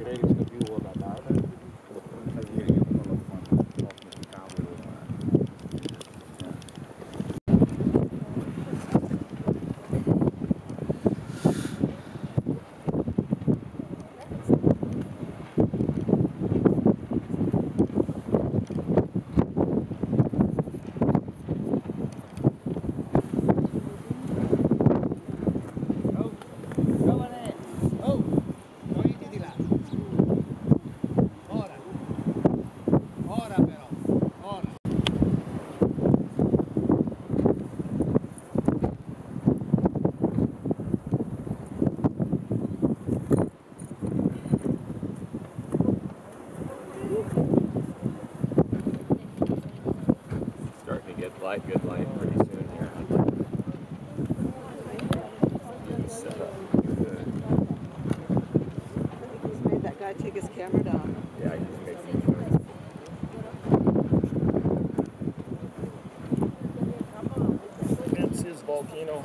regeltje wiel naar buiten. Good light pretty soon here. Good setup. Good. He's made that guy take his camera down. Yeah, he just makes some choice. That's his volcano.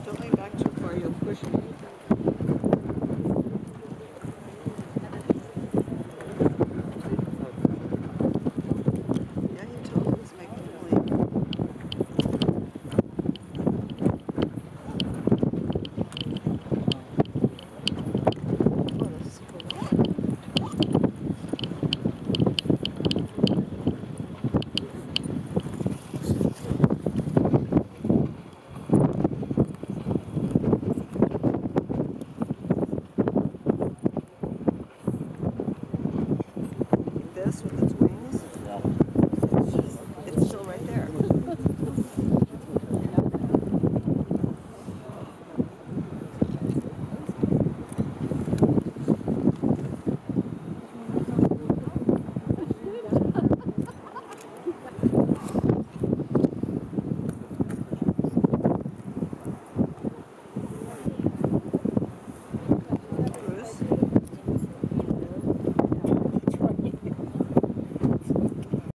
Don't lean back too far, you'll push me.